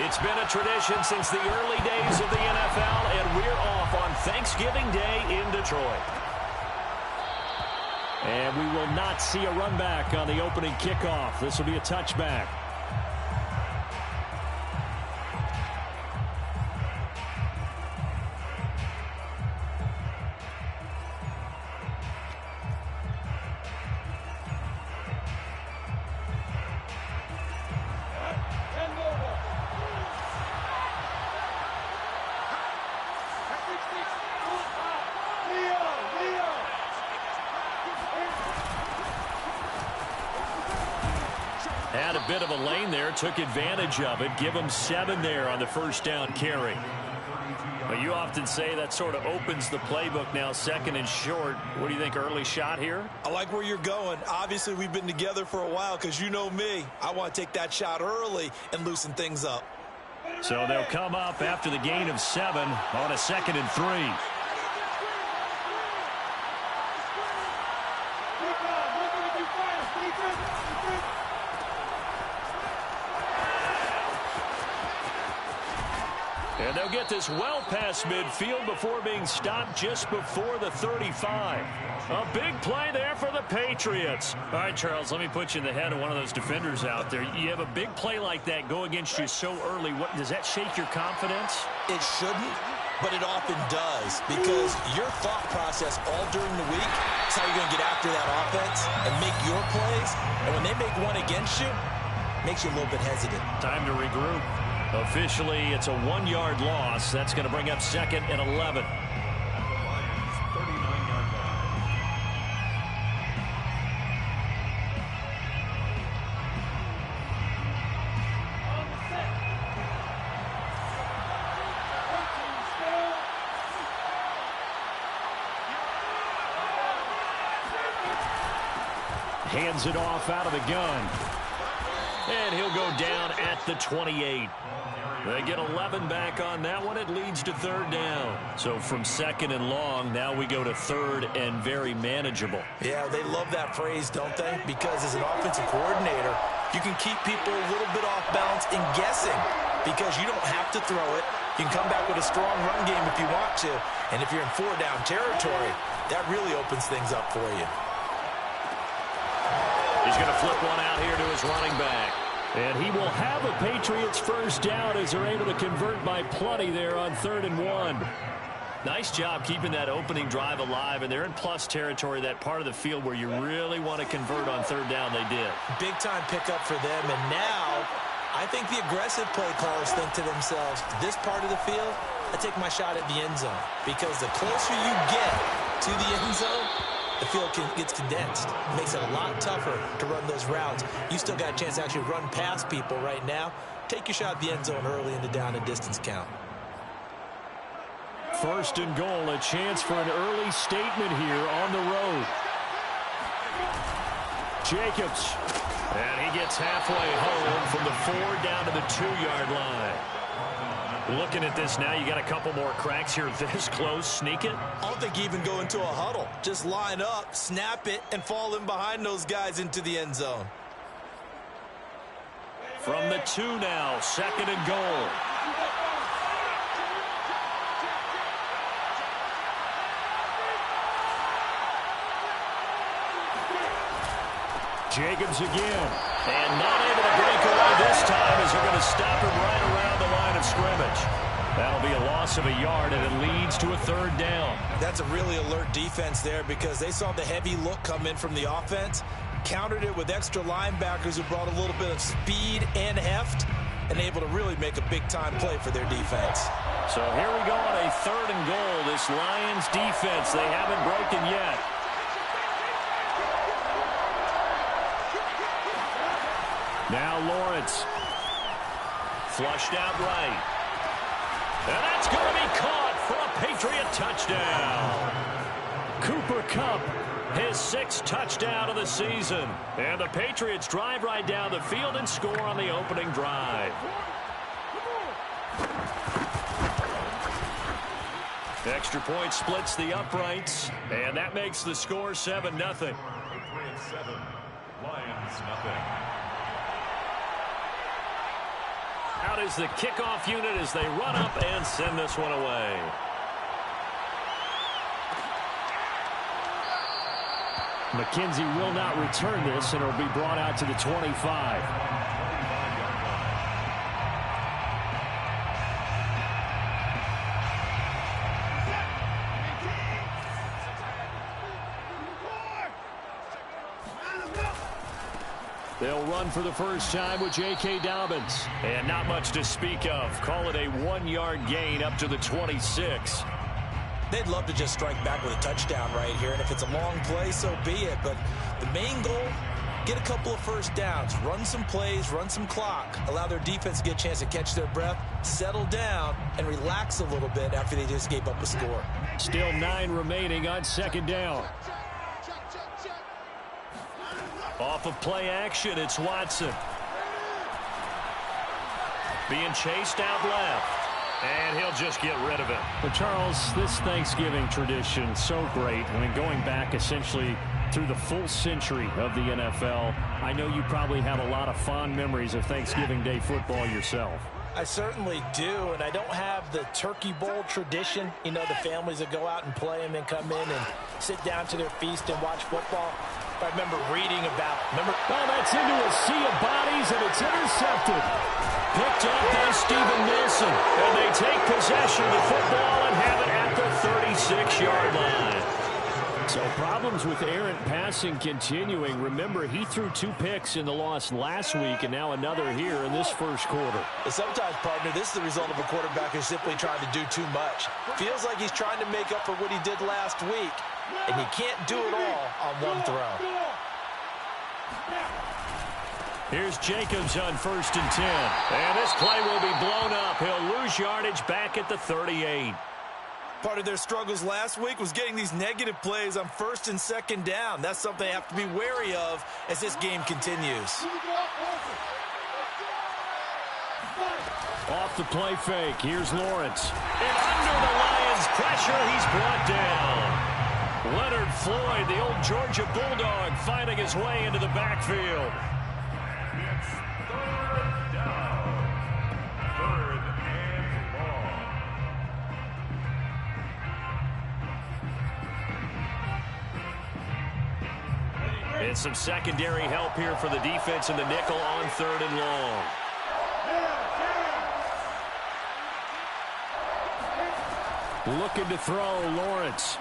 It's been a tradition since the early days of the NFL, and we're off on Thanksgiving Day in Detroit. And we will not see a run back on the opening kickoff. This will be a touchback. Had a bit of a lane there, took advantage of it. Give him 7 there on the first down carry. But you often say that sort of opens the playbook now, second and short. What do you think, early shot here? I like where you're going. Obviously, we've been together for a while because you know me. I want to take that shot early and loosen things up. So they'll come up after the gain of 7 on a 2nd and 3. And they'll get this well past midfield before being stopped just before the 35. A big play there for the Patriots. All right, Charles, let me put you in the head of one of those defenders out there. You have a big play like that go against you so early. What, does that shake your confidence? It shouldn't, but it often does, because your thought process all during the week is how you're going to get after that offense and make your plays. And when they make one against you, it makes you a little bit hesitant. Time to regroup. Officially, it's a 1-yard loss. That's going to bring up 2nd and 11. Hands it off out of the gun. And he'll go down at the 28. They get 11 back on that one. It leads to 3rd down. So from 2nd and long, now we go to 3rd and very manageable. Yeah, they love that phrase, don't they? Because as an offensive coordinator, you can keep people a little bit off balance and guessing because you don't have to throw it. You can come back with a strong run game if you want to. And if you're in 4-down territory, that really opens things up for you. He's going to flip one out here to his running back. And he will have a Patriots first down as they're able to convert by plenty there on 3rd and 1. Nice job keeping that opening drive alive, and they're in plus territory, that part of the field where you really want to convert on 3rd down. They did. Big-time pickup for them, and now I think the aggressive play callers think to themselves, this part of the field, I take my shot at the end zone, because the closer you get to the end zone, the field gets condensed. It makes it a lot tougher to run those routes. You still got a chance to actually run past people right now. Take your shot at the end zone early in the down and distance count. 1st and goal, a chance for an early statement here on the road. Jacobs. And he gets halfway home from the 4 down to the 2-yard line. Looking at this now, you got a couple more cracks here this close. Sneak it. I don't think you even go into a huddle. Just line up, snap it, and fall in behind those guys into the end zone. From the 2 now, 2nd and goal. Jacobs again. And not able to break away this time as they're going to stop him right around the line of scrimmage. That'll be a loss of a yard, and it leads to a 3rd down. That's a really alert defense there because they saw the heavy look come in from the offense, countered it with extra linebackers who brought a little bit of speed and heft, and able to really make a big-time play for their defense. So here we go on a 3rd and goal. This Lions defense, they haven't broken yet. Now Lawrence. Flushed out right. And that's going to be caught for a Patriot touchdown. Cooper Kupp, his 6th touchdown of the season. And the Patriots drive right down the field and score on the opening drive. Extra point splits the uprights, and that makes the score 7-0. Patriots 7, Lions nothing. Out is the kickoff unit as they run up and send this one away. McKenzie will not return this, and it'll be brought out to the 25. They'll run for the first time with J.K. Dobbins. And not much to speak of. Call it a 1-yard gain up to the 26. They'd love to just strike back with a touchdown right here. And if it's a long play, so be it. But the main goal, get a couple of first downs. Run some plays, run some clock. Allow their defense to get a chance to catch their breath, settle down, and relax a little bit after they just gave up a score. Still 9 remaining on second down. Off of play action, it's Watson. Being chased out left. And he'll just get rid of it. Well, Charles, this Thanksgiving tradition, so great. I mean, going back essentially through the full century of the NFL, I know you probably have a lot of fond memories of Thanksgiving Day football yourself. I certainly do, and I don't have the turkey bowl tradition. You know, the families that go out and play and then come in and sit down to their feast and watch football. I remember reading about. Oh, that's into a sea of bodies, and it's intercepted. Picked up by Steven Nelson. And they take possession of the football and have it at the 36-yard line. So problems with errant passing continuing. Remember, he threw 2 picks in the loss last week, and now another here in this first quarter. Sometimes, partner, this is the result of a quarterback who's simply trying to do too much. Feels like he's trying to make up for what he did last week, and he can't do it all on one throw. Here's Jacobs on 1st and 10. And this play will be blown up. He'll lose yardage back at the 38. Part of their struggles last week was getting these negative plays on 1st and 2nd down. That's something they have to be wary of as this game continues. Off the play fake. Here's Lawrence. And under the Lions' pressure, he's brought down. Leonard Floyd, the old Georgia Bulldog, finding his way into the backfield. It's 3rd down. 3rd and long. And some secondary help here for the defense in the nickel on 3rd and long. Looking to throw, Lawrence.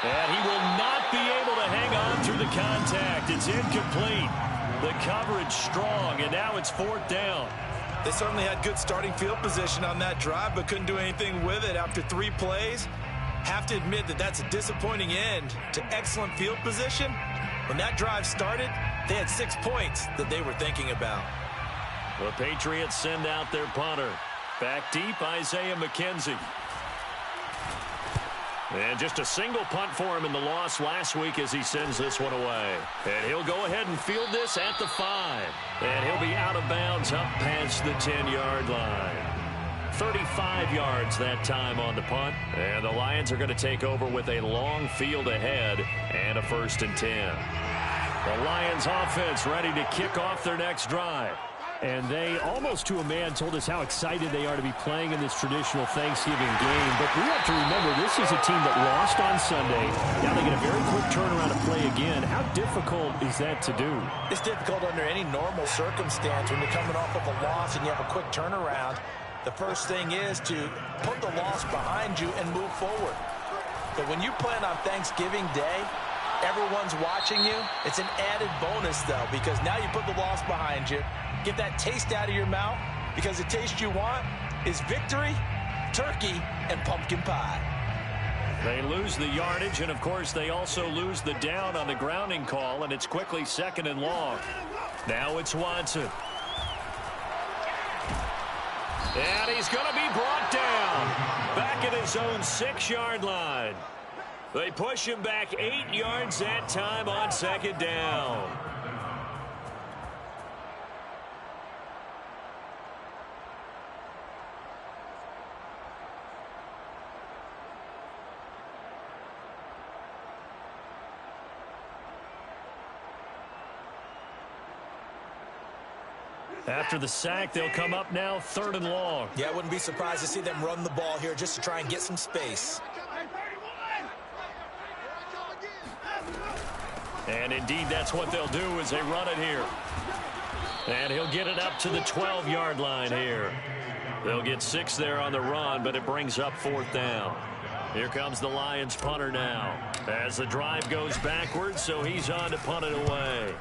And he will not be able to hang on through the contact. It's incomplete. The coverage strong, and now it's 4th down. They certainly had good starting field position on that drive, but couldn't do anything with it after 3 plays. Have to admit that that's a disappointing end to excellent field position. When that drive started, they had 6 points that they were thinking about. The Patriots send out their punter. Back deep, Isaiah McKenzie. And just a single punt for him in the loss last week as he sends this one away. And he'll go ahead and field this at the 5. And he'll be out of bounds up past the 10-yard line. 35 yards that time on the punt. And the Lions are going to take over with a long field ahead and a 1st and 10. The Lions offense ready to kick off their next drive. And they, almost to a man, told us how excited they are to be playing in this traditional Thanksgiving game. But we have to remember, this is a team that lost on Sunday. Now they get a very quick turnaround to play again. How difficult is that to do? It's difficult under any normal circumstance when you're coming off of a loss and you have a quick turnaround. The first thing is to put the loss behind you and move forward. But when you plan on Thanksgiving Day, everyone's watching you. It's an added bonus, though, because now you put the loss behind you. Get that taste out of your mouth, because the taste you want is victory, turkey, and pumpkin pie. They lose the yardage, and, of course, they also lose the down on the grounding call, and it's quickly 2nd and long. Now it's Watson. And he's going to be brought down back at his own 6-yard line. They push him back 8 yards that time on 2nd down. After the sack, they'll come up now 3rd and long. Yeah, I wouldn't be surprised to see them run the ball here just to try and get some space. And indeed, that's what they'll do as they run it here. And he'll get it up to the 12-yard line here. They'll get 6 there on the run, but it brings up 4th down. Here comes the Lions punter now as the drive goes backwards, so he's on to punt it away.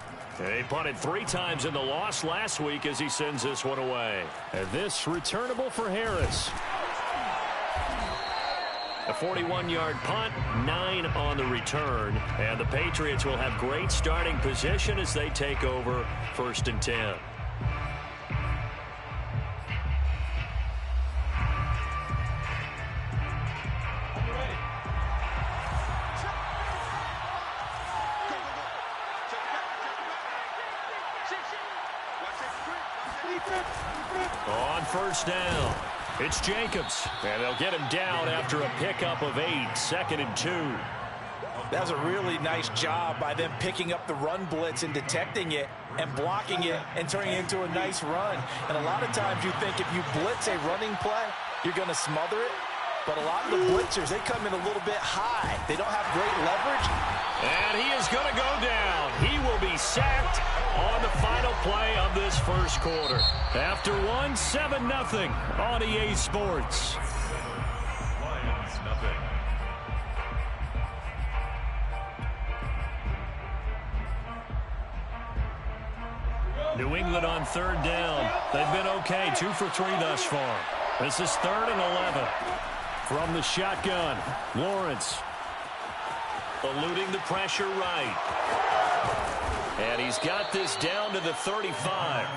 He punted 3 times in the loss last week as he sends this one away. And this returnable for Harris. A 41-yard punt, 9 on the return. And the Patriots will have great starting position as they take over 1st and 10. On 1st down, it's Jacobs, and they'll get him down after a pickup of 8, 2nd and 2. That was a really nice job by them picking up the run blitz and detecting it and blocking it and turning it into a nice run. And a lot of times you think if you blitz a running play, you're going to smother it. But a lot of the blitzers, they come in a little bit high. They don't have great leverage. And he is going to go down. He will be sacked on the final play of this 1st quarter. After 7-0 on EA Sports. Lions, nothing. New England on 3rd down. They've been okay, 2 for 3 thus far. This is 3rd and 11. From the shotgun, Lawrence eluding the pressure right. And he's got this down to the 35.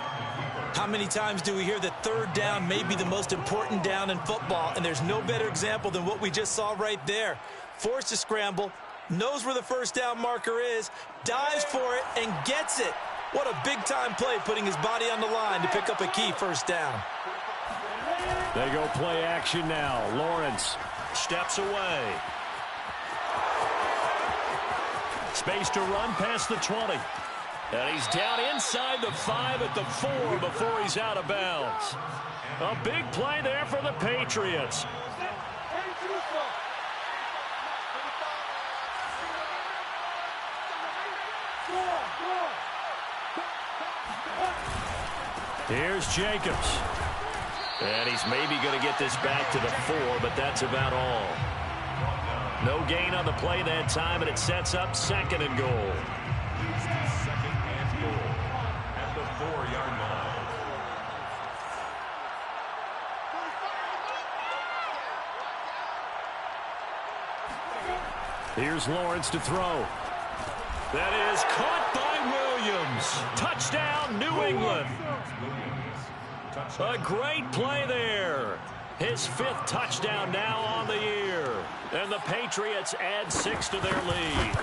How many times do we hear that 3rd down may be the most important down in football, and there's no better example than what we just saw right there. Forced to scramble, knows where the 1st down marker is, dives for it, and gets it. What a big-time play, putting his body on the line to pick up a key 1st down. They go play action now. Lawrence steps away. Space to run past the 20. And he's down inside the 5 at the 4 before he's out of bounds. A big play there for the Patriots. Here's Jacobs. And he's maybe going to get this back to the 4, but that's about all. No gain on the play that time, and it sets up 2nd and goal. 2nd and goal at the 4-yard line. Here's Lawrence to throw. That is caught by Williams. Touchdown, New England. A great play there. His 5th touchdown now on the year. And the Patriots add 6 to their lead.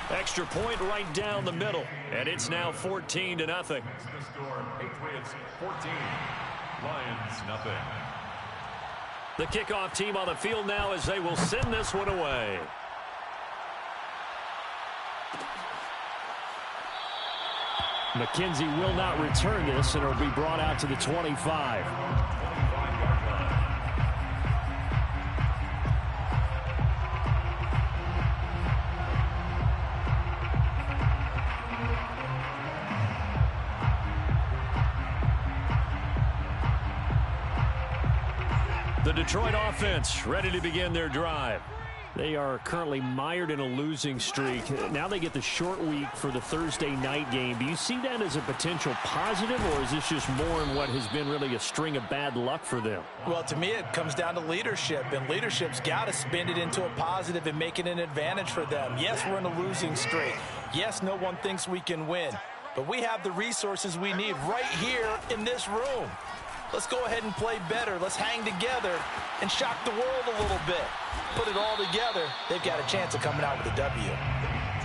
Extra point right down the middle. And it's now 14-0. The score, Patriots 14, Lions nothing. The kickoff team on the field now as they will send this one away. McKenzie will not return this, and it'll be brought out to the 25. The Detroit offense ready to begin their drive. They are currently mired in a losing streak. Now they get the short week for the Thursday night game. Do you see that as a potential positive, or is this just more in what has been really a string of bad luck for them? Well, to me, it comes down to leadership, and leadership's got to spin it into a positive and make it an advantage for them. Yes, we're in a losing streak. Yes, no one thinks we can win, but we have the resources we need right here in this room. Let's go ahead and play better. Let's hang together and shock the world a little bit. Put it all together, they've got a chance of coming out with a W.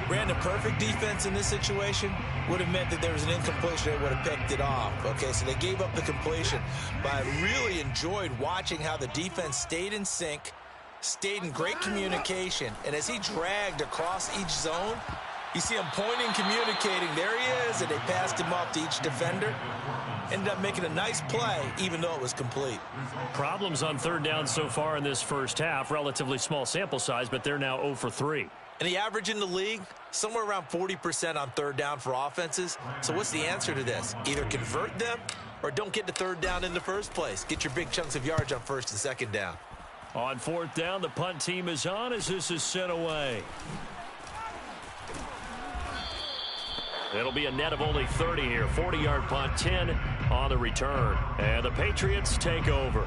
Brandon, perfect defense in this situation would have meant that there was an incompletion. They would have picked it off. Okay, so they gave up the completion. But I really enjoyed watching how the defense stayed in sync, stayed in great communication. And as he dragged across each zone, You see him pointing, communicating. There he is, and they passed him off to each defender. Ended up making a nice play, even though it was complete. Problems on third down so far in this first half. Relatively small sample size, but they're now 0 for 3. And the average in the league, somewhere around 40% on third down for offenses. So what's the answer to this? Either convert them or don't get to third down in the first place. Get your big chunks of yards on first and second down. On fourth down, the punt team is on as this is sent away. It'll be a net of only 30 here. 40-yard punt, 10 on the return. And the Patriots take over.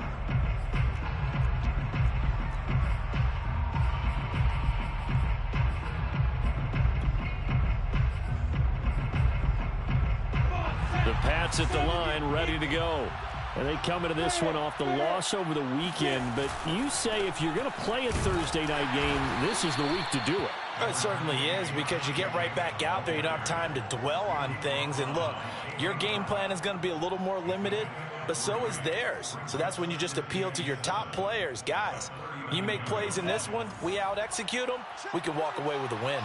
The Pats at the line, ready to go. And they come into this one off the loss over the weekend. But you say if you're going to play a Thursday night game, this is the week to do it. It certainly is, because you get right back out there. You don't have time to dwell on things. And look, your game plan is going to be a little more limited, but so is theirs. So that's when you just appeal to your top players. Guys, you make plays in this one, we out-execute them, we can walk away with a win.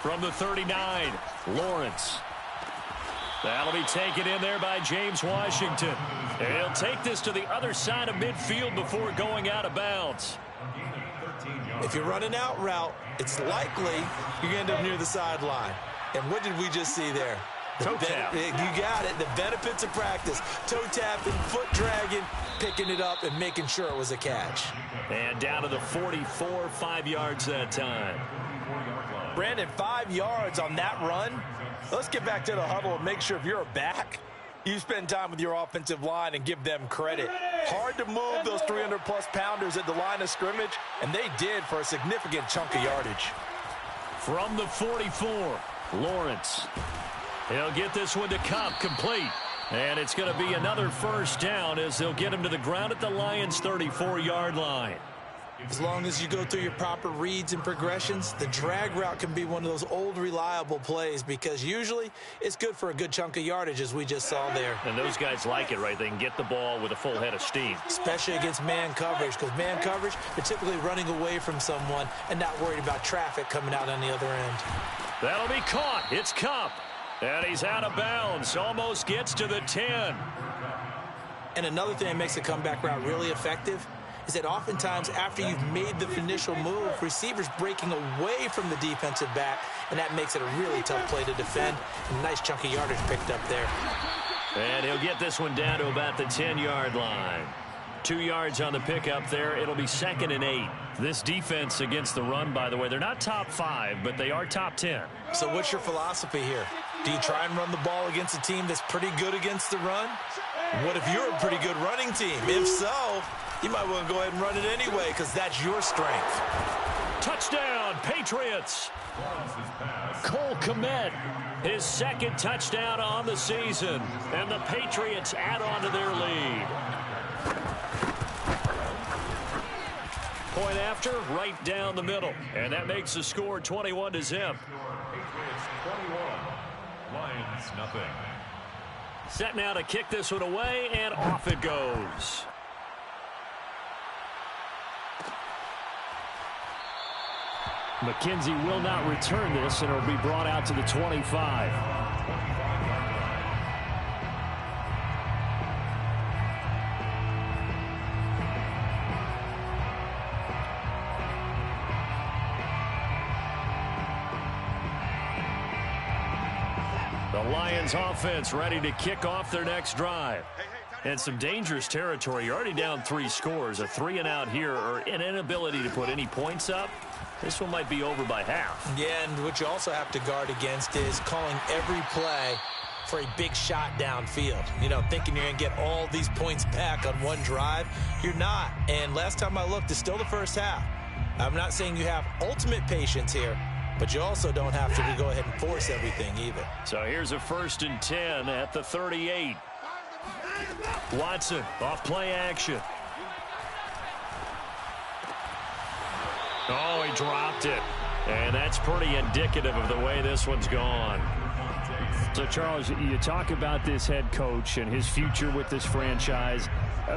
From the 39, Lawrence. That'll be taken in there by James Washington. And he'll take this to the other side of midfield before going out of bounds. If you're running out route, it's likely you're going to end up near the sideline. And what did we just see there? Toe tap. You got it. The benefits of practice. Toe tapping, foot dragging, picking it up, and making sure it was a catch. And down to the 44, 5 yards that time. Brandon, 5 yards on that run. Let's get back to the huddle and make sure if you're a back, you spend time with your offensive line and give them credit. Hard to move those 300-plus pounders at the line of scrimmage, and they did for a significant chunk of yardage. From the 44, Lawrence. He'll get this one to Kom, complete. And it's going to be another first down as they'll get him to the ground at the Lions' 34-yard line. As long as you go through your proper reads and progressions, the drag route can be one of those old reliable plays, because usually it's good for a good chunk of yardage, as we just saw there. And those guys like it, right? They can get the ball with a full head of steam. Especially against man coverage, because man coverage, they're typically running away from someone and not worried about traffic coming out on the other end. That'll be caught. It's Kom. And he's out of bounds. Almost gets to the 10. And another thing that makes the comeback route really effective is that oftentimes after you've made the initial move, receivers breaking away from the defensive back, and that makes it a really tough play to defend. A nice chunk of yardage picked up there. And he'll get this one down to about the 10-yard line. 2 yards on the pickup there. It'll be 2nd and 8. This defense against the run, by the way, they're not top 5, but they are top 10. So what's your philosophy here? Do you try and run the ball against a team that's pretty good against the run? What if you're a pretty good running team? If so, you might want to go ahead and run it anyway, because that's your strength. Touchdown, Patriots. Cole Kmet, his 2nd touchdown on the season. And the Patriots add on to their lead. Point after, right down the middle. And that makes the score 21-0. Patriots 21, Lions nothing. Set now to kick this one away, and off it goes. McKenzie will not return this, and it'll be brought out to the 25. The Lions offense ready to kick off their next drive. And some dangerous territory. You're already down 3 scores. A 3-and-out here, or an inability to put any points up. This one might be over by half. Yeah, and what you also have to guard against is calling every play for a big shot downfield. You know, thinking you're going to get all these points back on one drive. You're not. And last time I looked, it's still the first half. I'm not saying you have ultimate patience here, but you also don't have to go ahead and force everything either. So here's a 1st and 10 at the 38. Watson off play action. Oh, he dropped it. And that's pretty indicative of the way this one's gone. So, Charles, you talk about this head coach and his future with this franchise.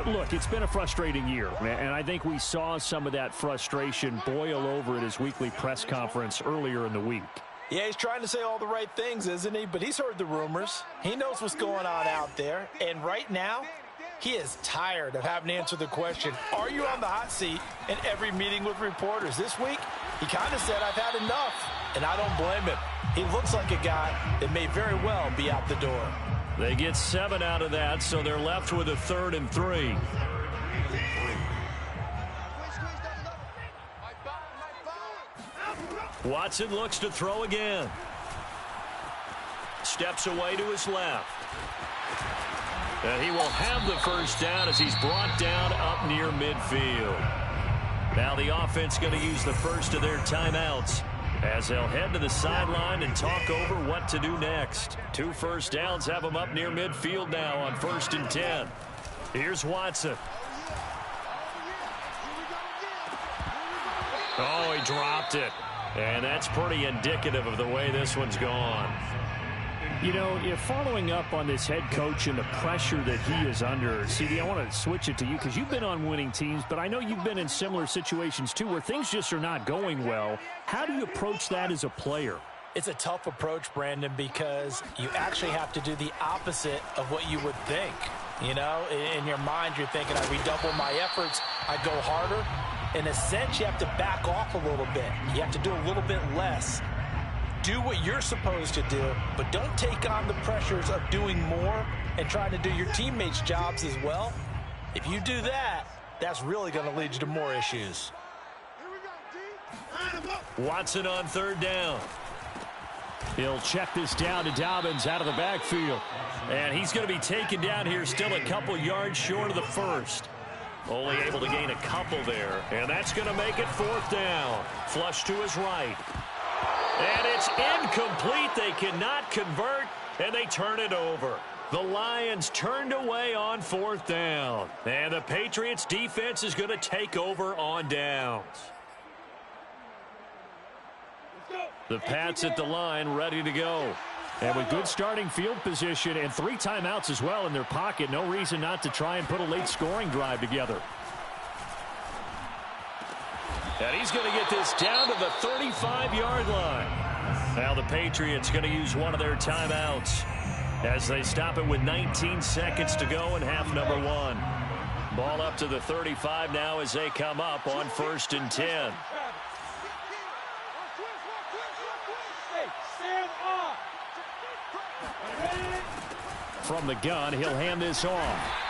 Look, it's been a frustrating year, and I think we saw some of that frustration boil over at his weekly press conference earlier in the week. Yeah, he's trying to say all the right things, isn't he? But he's heard the rumors. He knows what's going on out there. And right now, he is tired of having to answer the question, are you on the hot seat in every meeting with reporters? This week, he kind of said, I've had enough, and I don't blame him. He looks like a guy that may very well be out the door. They get 7 out of that, so they're left with a 3rd and 3. Watson looks to throw again. Steps away to his left. And he will have the first down as he's brought down up near midfield. Now the offense going to use the first of their timeouts as they'll head to the sideline and talk over what to do next. 2 first downs have them up near midfield now on 1st and 10. Here's Watson. Oh, he dropped it. And that's pretty indicative of the way this one's gone. You know, following up on this head coach and the pressure that he is under, CD, I want to switch it to you because you've been on winning teams, but I know you've been in similar situations too where things just are not going well. How do you approach that as a player? It's a tough approach, Brandon, because you actually have to do the opposite of what you would think. You know, in your mind, you're thinking, I redouble my efforts, I go harder. In a sense, you have to back off a little bit. You have to do a little bit less. Do what you're supposed to do, but don't take on the pressures of doing more and trying to do your teammates' jobs as well. If you do that, that's really going to lead you to more issues. Watson on 3rd down. He'll check this down to Dobbins out of the backfield. And he's going to be taken down here still a couple yards short of the first. Only able to gain a couple there. And that's going to make it 4th down. Flush to his right. And it's incomplete. They cannot convert, and they turn it over. The Lions turned away on 4th down. And the Patriots defense is going to take over on downs. The Pats at the line ready to go. And with good starting field position and 3 timeouts as well in their pocket, no reason not to try and put a late scoring drive together. And he's going to get this down to the 35-yard line. Now the Patriots going to use one of their timeouts as they stop it with 19 seconds to go in half number 1. Ball up to the 35 now as they come up on 1st and 10. From the gun, he'll hand this off.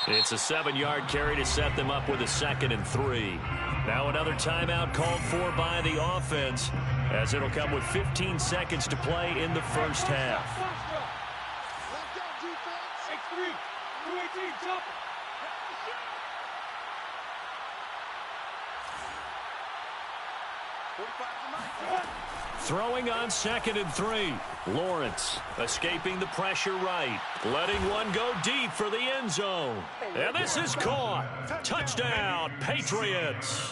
It's a 7-yard carry to set them up with a 2nd and 3. Now another timeout called for by the offense as it'll come with 15 seconds to play in the first half. Throwing on 2nd and 3. Lawrence escaping the pressure right. Letting one go deep for the end zone. And this is caught. Touchdown, Patriots.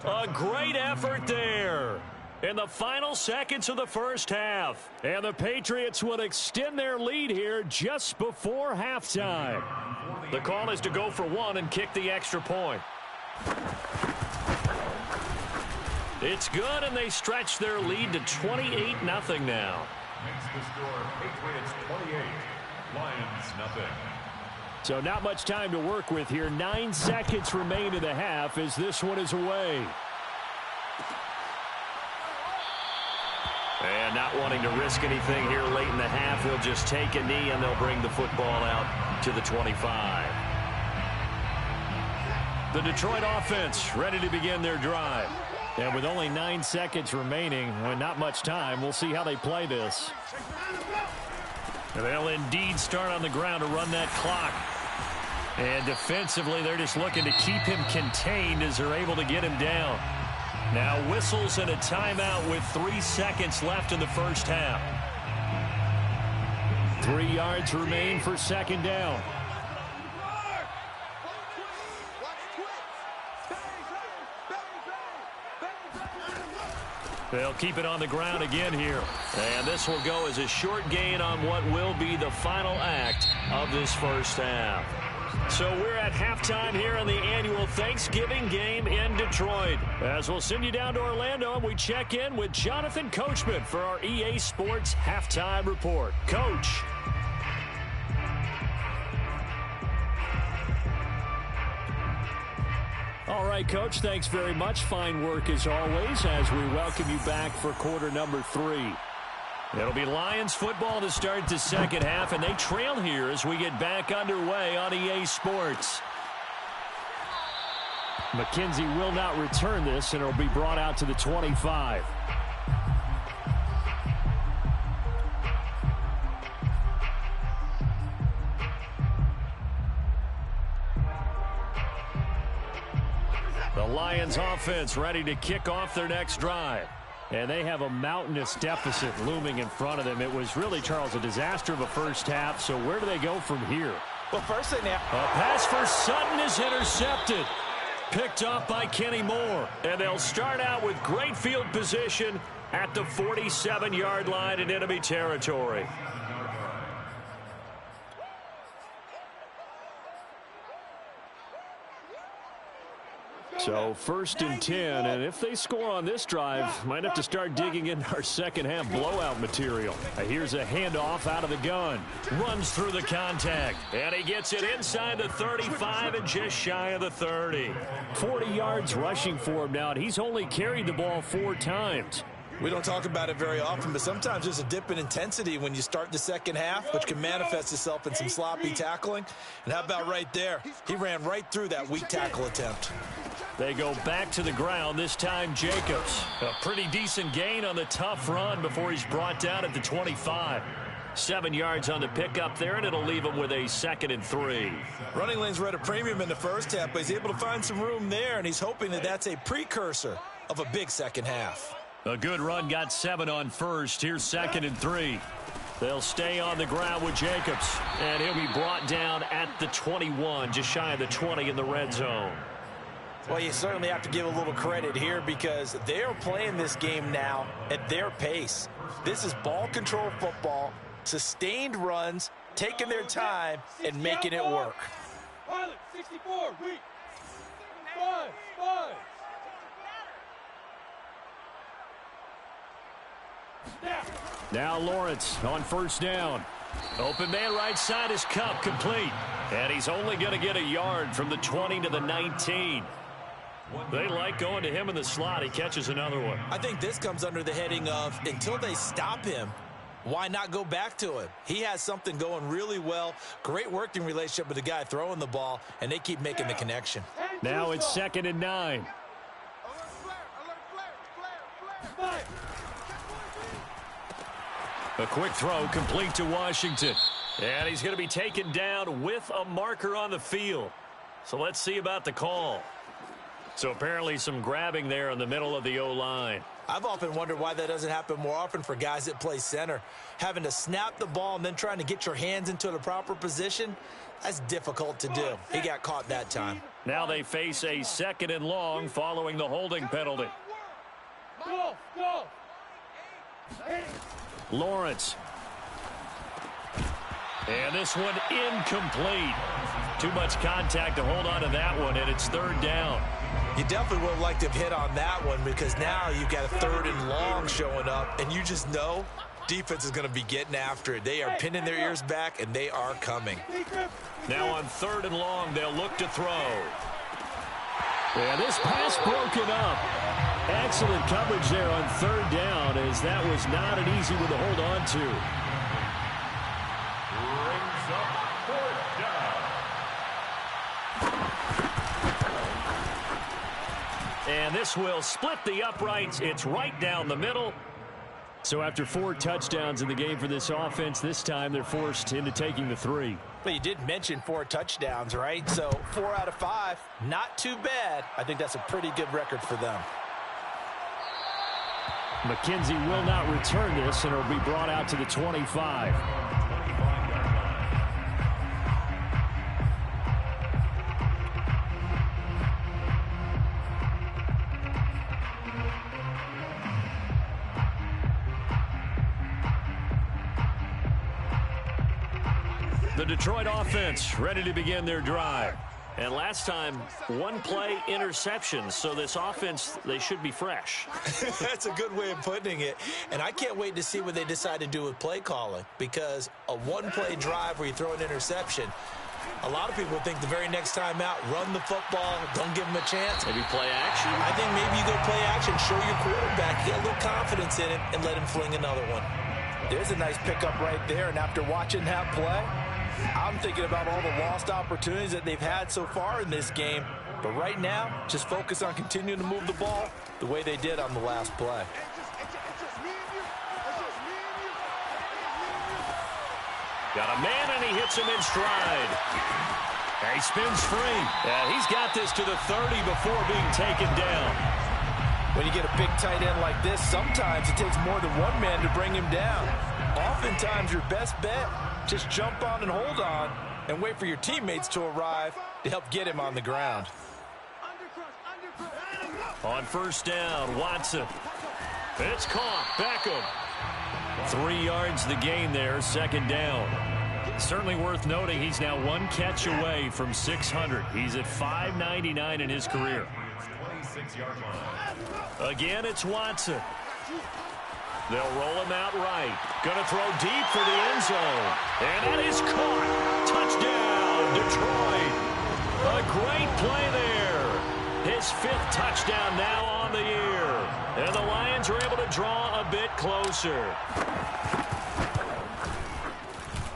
A great effort there in the final seconds of the first half. And the Patriots will extend their lead here just before halftime. The call is to go for 1 and kick the extra point. It's good, and they stretch their lead to 28-0 now. Makes the score Patriots 28, Lions nothing. So not much time to work with here. 9 seconds remain in the half as this one is away. And not wanting to risk anything here late in the half, he'll just take a knee, and they'll bring the football out to the 25. The Detroit offense ready to begin their drive. And with only 9 seconds remaining, and not much time, we'll see how they play this. They'll indeed start on the ground to run that clock. And defensively, they're just looking to keep him contained as they're able to get him down. Now whistles and a timeout with 3 seconds left in the first half. 3 yards remain for 2nd down. They'll keep it on the ground again here. And this will go as a short gain on what will be the final act of this first half. So we're at halftime here in the annual Thanksgiving game in Detroit. As we'll send you down to Orlando, and we check in with Jonathan Coachman for our EA Sports Halftime Report. Coach. All right, Coach, thanks very much. Fine work as always as we welcome you back for quarter number 3. It'll be Lions football to start the second half, and they trail here as we get back underway on EA Sports. McKenzie will not return this, and it'll be brought out to the 25. The Lions offense ready to kick off their next drive. And they have a mountainous deficit looming in front of them. It was really, Charles, a disaster of a first half. So where do they go from here? Well, first thing now. A pass for Sutton is intercepted. Picked off by Kenny Moore. And they'll start out with great field position at the 47-yard line in enemy territory. So 1st and 10, and if they score on this drive, might have to start digging into our second half blowout material. Here's a handoff out of the gun. Runs through the contact, and he gets it inside the 35 and just shy of the 30. 40 yards rushing for him now, and he's only carried the ball 4 times. We don't talk about it very often, but sometimes there's a dip in intensity when you start the second half, which can manifest itself in some sloppy tackling. And how about right there? He ran right through that weak tackle attempt. They go back to the ground, this time Jacobs. A pretty decent gain on the tough run before he's brought down at the 25. 7 yards on the pickup there, and it'll leave him with a 2nd and 3. Running lanes were at a premium in the first half, but he's able to find some room there, and he's hoping that that's a precursor of a big second half. A good run, got 7 on first. Here's 2nd and 3. They'll stay on the ground with Jacobs, and he'll be brought down at the 21, just shy of the 20 in the red zone. Well, you certainly have to give a little credit here because they are playing this game now at their pace. This is ball control football, sustained runs, taking their time, and making it work. Pilot, 64, weak. 5. Now Lawrence on 1st down. Open man right side is Cup, complete. And he's only going to get a yard from the 20 to the 19. They like going to him in the slot. He catches another one. I think this comes under the heading of until they stop him, why not go back to him? He has something going really well. Great working relationship with the guy throwing the ball, and they keep making the connection. Now it's 2nd and 9. A quick throw complete to Washington. And he's going to be taken down with a marker on the field. So let's see about the call. So apparently some grabbing there in the middle of the O-line. I've often wondered why that doesn't happen more often for guys that play center. Having to snap the ball and then trying to get your hands into the proper position, that's difficult to do. He got caught that time. Now they face a 2nd and long following the holding penalty. Go. Lawrence. And this one incomplete. Too much contact to hold on to that one, and it's 3rd down. You definitely would have liked to have hit on that one because now you've got a 3rd and long showing up, and you just know defense is going to be getting after it. They are pinning their ears back, and they are coming. Now on 3rd and long, they'll look to throw. And this pass broken up. Excellent coverage there on 3rd down, as that was not an easy one to hold on to. Brings up 4th down. And this will split the uprights. It's right down the middle. So after 4 touchdowns in the game for this offense, this time they're forced into taking the 3. Well, you did mention 4 touchdowns, right? So 4 out of 5, not too bad. I think that's a pretty good record for them. McKenzie will not return this, and it'll be brought out to the 25. Detroit offense ready to begin their drive. And last time, one play interception. So this offense, they should be fresh. That's a good way of putting it. And I can't wait to see what they decide to do with play calling, because a one-play drive where you throw an interception, a lot of people think the very next time out, run the football, don't give them a chance. Maybe play action. I think maybe you go play action, show your quarterback, get a little confidence in him, and let him fling another one. There's a nice pickup right there, and after watching that play, I'm thinking about all the lost opportunities that they've had so far in this game. But right now, just focus on continuing to move the ball the way they did on the last play. Got a man, and he hits him in stride. And he spins free. And he's got this to the 30 before being taken down. When you get a big tight end like this, sometimes it takes more than one man to bring him down. Oftentimes, your best bet, just jump on and hold on and wait for your teammates to arrive to help get him on the ground. On first down, Watson. It's caught. Beckham. 3 yards the gain there, second down. Certainly worth noting he's now one catch away from 600. He's at 599 in his career. Again, it's Watson. They'll roll him out right. Going to throw deep for the end zone. And that is caught. Touchdown, Detroit. A great play there. His 5th touchdown now on the year. And the Lions are able to draw a bit closer.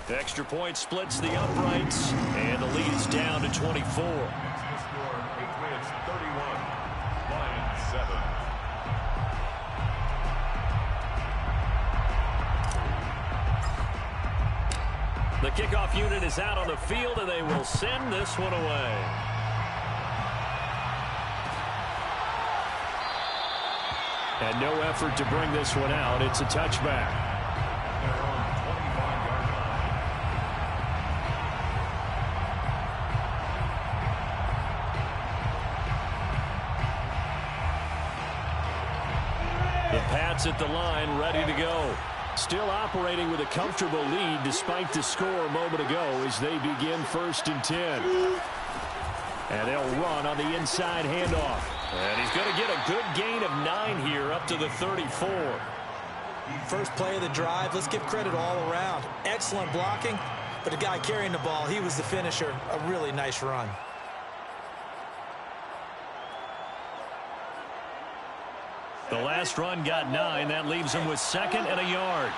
The extra point splits the uprights, and the lead is down to 24. Patriots 31, Lions 7. The kickoff unit is out on the field, and they will send this one away. And no effort to bring this one out. It's a touchback. They're on 25-yard line. The Pats at the line, ready to go. Still operating with a comfortable lead despite the score a moment ago as they begin 1st and 10. And they'll run on the inside handoff. And he's going to get a good gain of 9 here up to the 34. First play of the drive, let's give credit all around. Excellent blocking, but the guy carrying the ball, he was the finisher. A really nice run. The last run got 9. That leaves him with 2nd and a yard.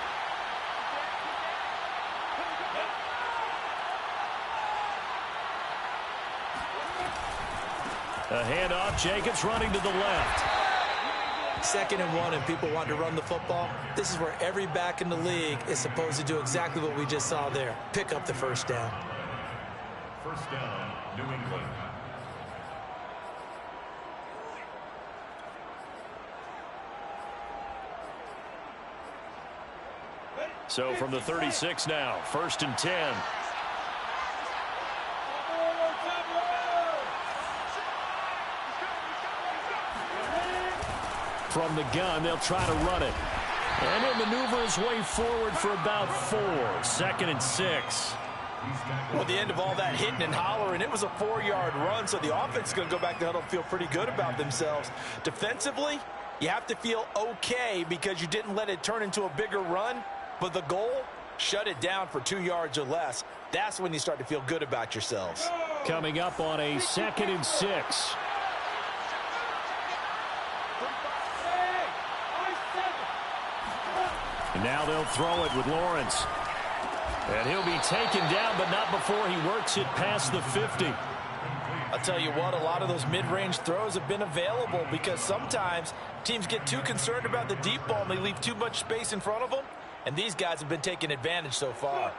A handoff. Jacobs running to the left. 2nd and 1, and people want to run the football. This is where every back in the league is supposed to do exactly what we just saw there. Pick up the first down. First down, New England. So from the 36 now, 1st and 10. From the gun, they'll try to run it. And he'll maneuver his way forward for about 4. 2nd and 6. Well, at the end of all that hitting and hollering, it was a 4-yard run, so the offense is going to go back to huddle and feel pretty good about themselves. Defensively, you have to feel okay because you didn't let it turn into a bigger run, but the goal, shut it down for 2 yards or less. That's when you start to feel good about yourselves. Coming up on a 2nd and 6. And now they'll throw it with Lawrence. And he'll be taken down, but not before he works it past the 50. I'll tell you what, a lot of those mid-range throws have been available because sometimes teams get too concerned about the deep ball and they leave too much space in front of them, and these guys have been taking advantage so far.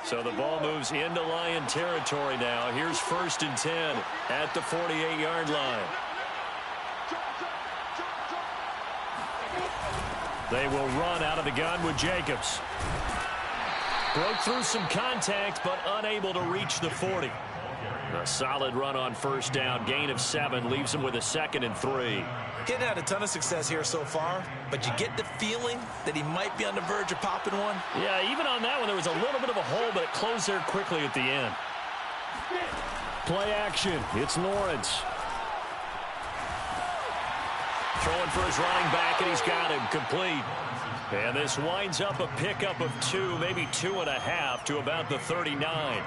So the ball moves into Lion territory now. Here's 1st and 10 at the 48-yard line. They will run out of the gun with Jacobs. Broke through some contact, but unable to reach the 40. A solid run on first down. Gain of 7 leaves him with a 2nd and 3. He hadn't had a ton of success here so far, but you get the feeling that he might be on the verge of popping one. Yeah, even on that one, there was a little bit of a hole, but it closed there quickly at the end. Play action. It's Lawrence. Throwing for his running back, and he's got him complete. And this winds up a pickup of 2, maybe 2.5 to about the 39.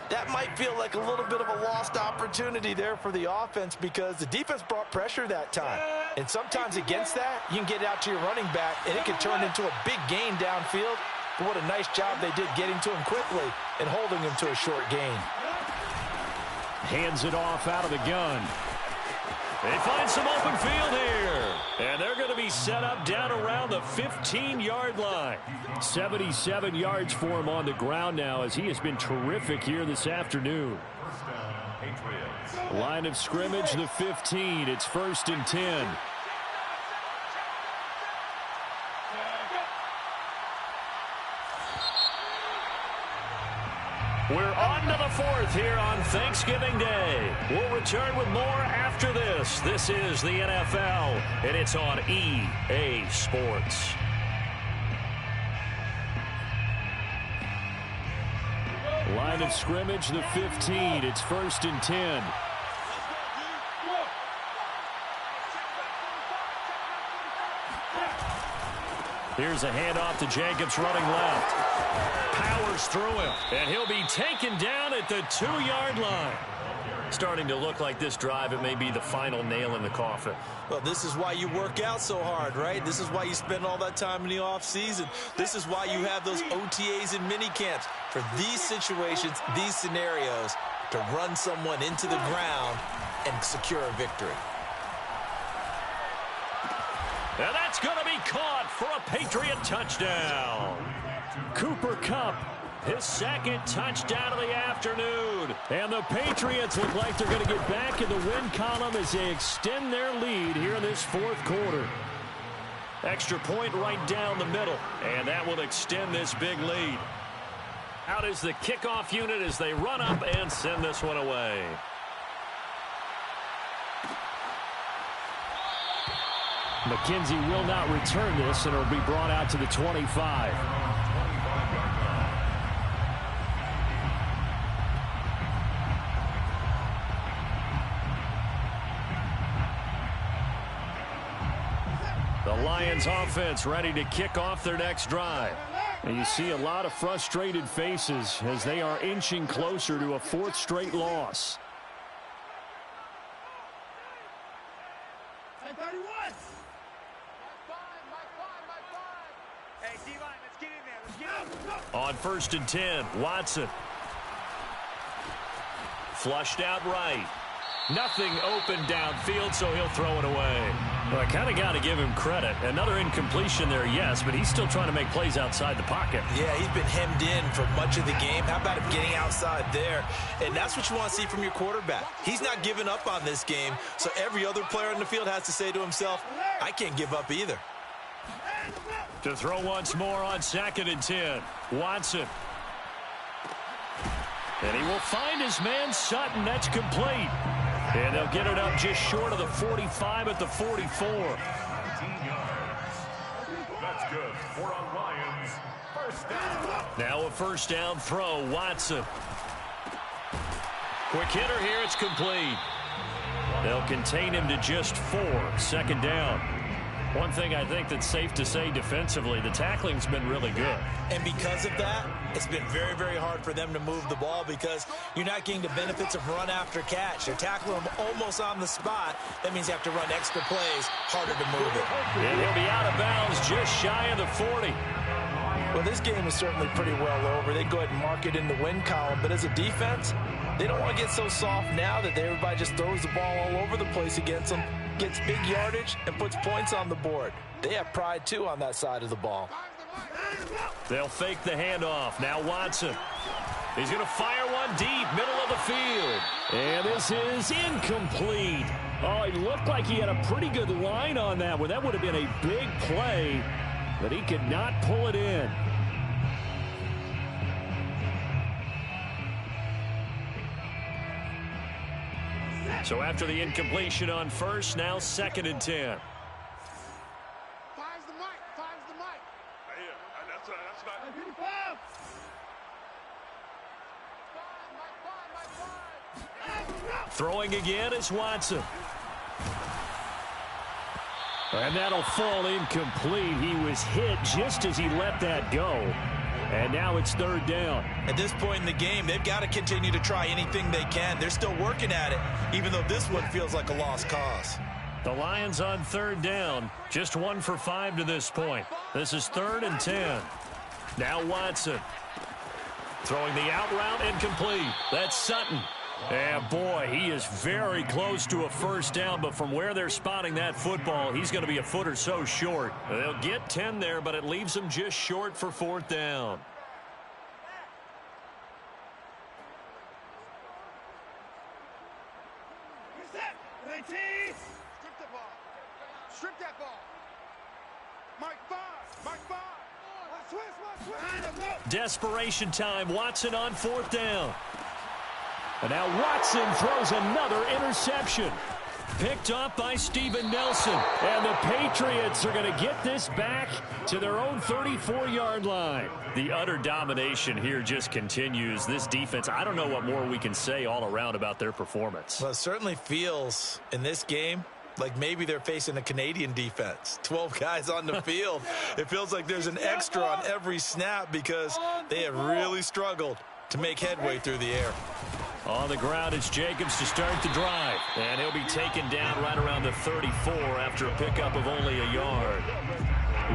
That might feel like a little bit of a lost opportunity there for the offense because the defense brought pressure that time. And sometimes against that, you can get it out to your running back, and it can turn into a big gain downfield. But what a nice job they did getting to him quickly and holding him to a short gain. Hands it off out of the gun. They find some open field here. And they're going to be set up down around the 15-yard line. 77 yards for him on the ground now as he has been terrific here this afternoon. Line of scrimmage, the 15. It's 1st and 10. We're on to the 4th here on Thanksgiving Day. We'll return with more after this. This is the NFL, and it's on EA Sports. Line of scrimmage, the 15. It's 1st and 10. Here's a handoff to Jacobs running left. Powers through him, and he'll be taken down at the 2-yard line. Starting to look like this drive, it may be the final nail in the coffin. Well, this is why you work out so hard, right? This is why you spend all that time in the offseason. This is why you have those OTAs and mini camps. For these situations, these scenarios, to run someone into the ground and secure a victory. And that's going to be caught for a Patriot touchdown. Cooper Kupp, his 2nd touchdown of the afternoon. and the Patriots look like they're going to get back in the win column as they extend their lead here in this 4th quarter. Extra point right down the middle, and that will extend this big lead. Out is the kickoff unit as they run up and send this one away. McKenzie will not return this, and it'll be brought out to the 25. The Lions offense ready to kick off their next drive. And you see a lot of frustrated faces as they are inching closer to a 4th straight loss. On 1st and 10, Watson. Flushed out right. Nothing open downfield, so he'll throw it away. Well, I kind of got to give him credit. Another incompletion there, yes, but he's still trying to make plays outside the pocket. Yeah, he's been hemmed in for much of the game. How about him getting outside there? And that's what you want to see from your quarterback. He's not giving up on this game, so every other player on the field has to say to himself, I can't give up either. To throw once more on 2nd and 10. Watson. And he will find his man Sutton. That's complete. And they'll get it up just short of the 45 at the 44. 19 yards. That's good for a Lions first down. Now a first down throw, Watson. Quick hitter here, it's complete. They'll contain him to just 4. 2nd down. One thing I think that's safe to say defensively, the tackling's been really good. And because of that, it's been very, very hard for them to move the ball because you're not getting the benefits of run after catch. They're tackling them almost on the spot. That means you have to run extra plays, harder to move it. And he'll be out of bounds just shy of the 40. Well, this game is certainly pretty well over. They go ahead and mark it in the win column. But as a defense, they don't want to get so soft now that everybody just throws the ball all over the place against them, gets big yardage, and puts points on the board. They have pride, too, on that side of the ball. They'll fake the handoff. Now Watson. He's going to fire one deep, middle of the field. And this is incomplete. Oh, it looked like he had a pretty good line on that one. That would have been a big play, but he could not pull it in. So after the incompletion on first, now 2nd and 10. Five's the mic. Five's the mic. That's not. Throwing again is Watson. And that'll fall incomplete. He was hit just as he let that go. And now it's 3rd down. At this point in the game, they've got to continue to try anything they can. They're still working at it, even though this one feels like a lost cause. The Lions on 3rd down. Just 1 for 5 to this point. This is 3rd and 10. Now Watson. Throwing the out route incomplete. That's Sutton. And boy, he is very close to a 1st down, but from where they're spotting that football, he's going to be a foot or so short. They'll get 10 there, but it leaves them just short for 4th down. Strip the ball. Strip that ball. Mike 5. Mike 5. Twist. Desperation time. Watson on 4th down. And now Watson throws another interception. Picked up by Steven Nelson. And the Patriots are going to get this back to their own 34-yard line. The utter domination here just continues. This defense, I don't know what more we can say all around about their performance. Well, it certainly feels in this game like maybe they're facing a Canadian defense. 12 guys on the field. It feels like there's an extra on every snap because they have really struggled to make headway through the air. On the ground, it's Jacobs to start the drive. And he'll be taken down right around the 34 after a pickup of only a yard.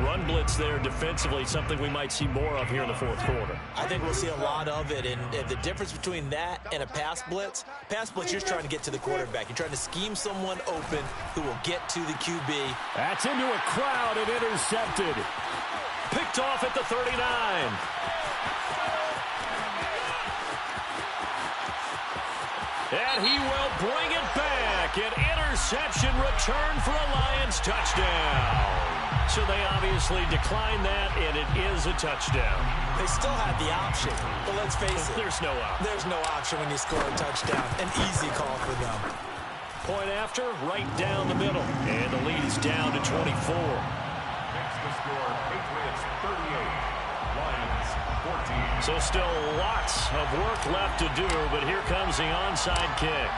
Run blitz there defensively, something we might see more of here in the 4th quarter. I think we'll see a lot of it, and the difference between that and a pass blitz, you're trying to get to the quarterback. You're trying to scheme someone open who will get to the QB. That's into a crowd and intercepted. Picked off at the 39. And he will bring it back. An interception return for a Lions touchdown. So they obviously declined that, and it is a touchdown. They still have the option, but let's face it. There's no option. There's no option when you score a touchdown. An easy call for them. Point after, right down the middle. And the lead is down to 24. Next to score, Patriots 38, Lions 14. So still lots of work left to do, but here comes the onside kick.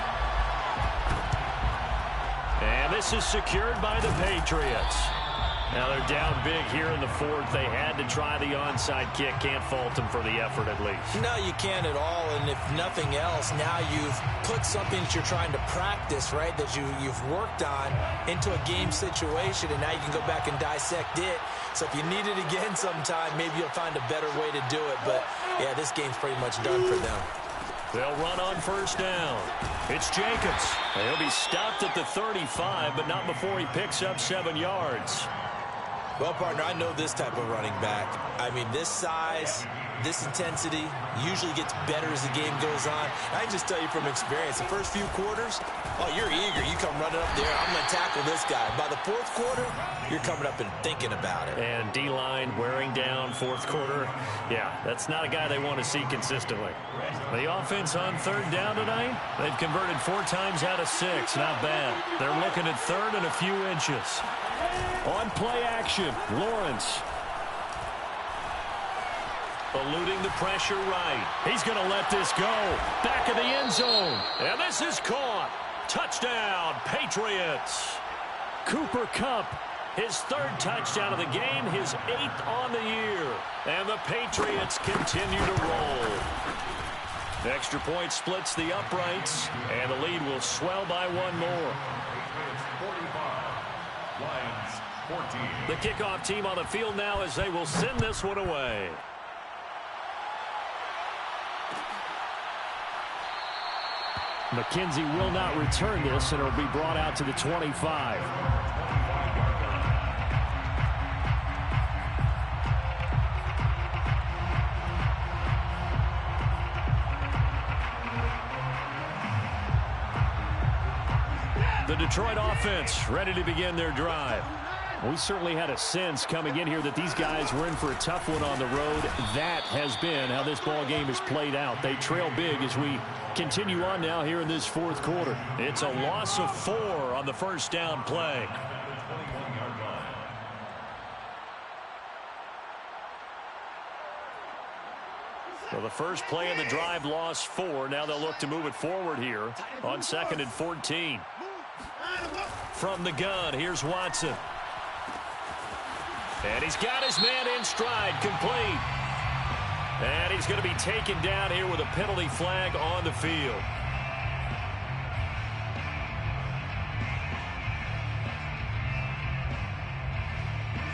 And this is secured by the Patriots. Now they're down big here in the 4th. They had to try the onside kick. Can't fault them for the effort at least. No, you can't at all. And if nothing else, now you've put something that you're trying to practice, right, that you've worked on into a game situation, and now you can go back and dissect it. So if you need it again sometime, maybe you'll find a better way to do it. But, yeah, this game's pretty much done for them. They'll run on 1st down. It's Jacobs. He'll be stopped at the 35, but not before he picks up 7 yards. Well, partner, I know this type of running back. I mean, this size, this intensity usually gets better as the game goes on. I can just tell you from experience, the first few quarters, oh, you're eager. You come running up there. I'm going to tackle this guy. By the 4th quarter, you're coming up and thinking about it. And D-line wearing down 4th quarter. Yeah, that's not a guy they want to see consistently. The offense on 3rd down tonight, they've converted 4 times out of 6. Not bad. They're looking at 3rd and a few inches. On play action, Lawrence. Eluding the pressure right. He's going to let this go. Back of the end zone. And this is caught. Touchdown, Patriots. Cooper Kupp, his 3rd touchdown of the game, his 8th on the year. And the Patriots continue to roll. The extra point splits the uprights, and the lead will swell by 1 more. Patriots 45, Lions 14. The kickoff team on the field now as they will send this one away. McKenzie will not return this, and it will be brought out to the 25. The Detroit offense ready to begin their drive. We certainly had a sense coming in here that these guys were in for a tough one on the road. That has been how this ball game has played out. They trail big as we Continue on now here in this fourth quarter. It's a loss of 4 on the first down play. Well, the first play of the drive lost 4. Now they'll look to move it forward here on 2nd and 14. From the gun, here's Watson. And he's got his man in stride, complete. And he's going to be taken down here with a penalty flag on the field.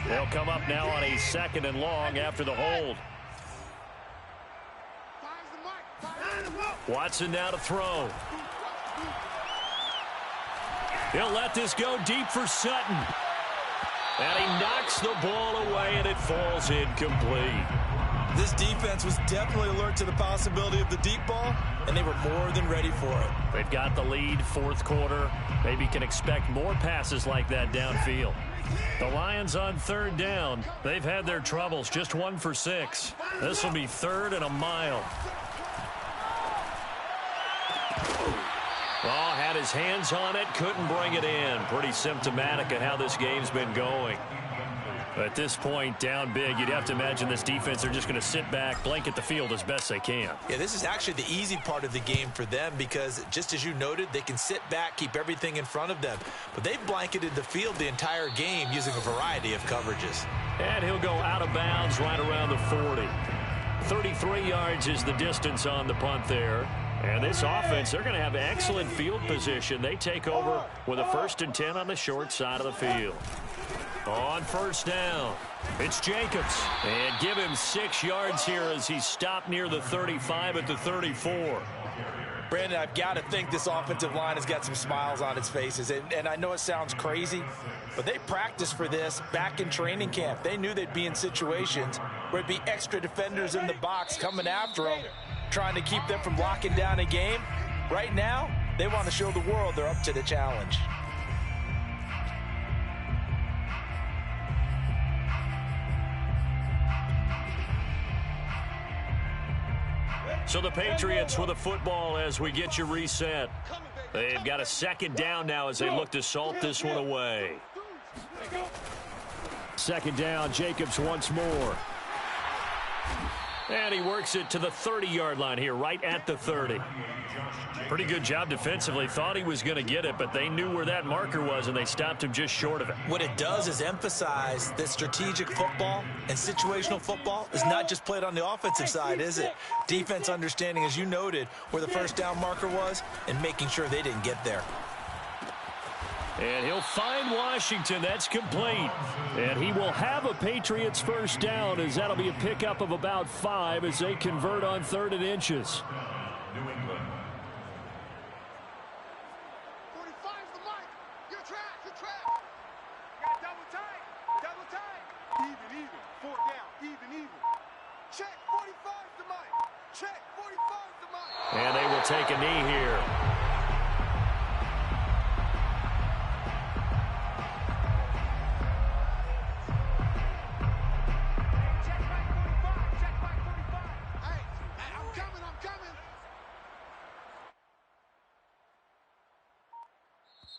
They'll come up now on a 2nd and long after the hold. Watson now to throw. He'll let this go deep for Sutton. And he knocks the ball away, and it falls incomplete. This defense was definitely alert to the possibility of the deep ball, and they were more than ready for it. They've got the lead, fourth quarter. Maybe can expect more passes like that downfield. The Lions on 3rd down. They've had their troubles, just 1 for 6. This will be 3rd and a mile. Oh, had his hands on it, couldn't bring it in. Pretty symptomatic of how this game's been going. At this point, down big, you'd have to imagine this defense are just going to sit back, blanket the field as best they can. Yeah, this is actually the easy part of the game for them because, just as you noted, they can sit back, keep everything in front of them. But they've blanketed the field the entire game using a variety of coverages. And he'll go out of bounds right around the 40. 33 yards is the distance on the punt there. And this offense, they're going to have excellent field position. They take over with a 1st and 10 on the short side of the field. On 1st down, it's Jacobs. And give him 6 yards here as he's stopped near the 35 at the 34. Brandon, I've got to think this offensive line has got some smiles on its faces. And I know it sounds crazy, but they practiced for this back in training camp. They knew they'd be in situations where it'd be extra defenders in the box coming after them, trying to keep them from locking down a game. Right now, they want to show the world they're up to the challenge. So the Patriots with a football as we get you reset. They've got a 2nd down now as they look to salt this one away. 2nd down, Jacobs once more. And he works it to the 30-yard line here, right at the 30. Pretty good job defensively. Thought he was going to get it, but they knew where that marker was, and they stopped him just short of it. What it does is emphasize that strategic football and situational football is not just played on the offensive side, is it? Defense understanding, as you noted, where the 1st down marker was and making sure they didn't get there. And he'll find Washington. That's complete. And he will have a Patriots 1st down as that'll be a pickup of about 5 as they convert on 3rd and inches. New England. 45's the mic. Your track, your track. Got double tight, double tight. Even, 4th down, even. Check, 45's the mic. Check, 45's the mic. And they will take a knee here.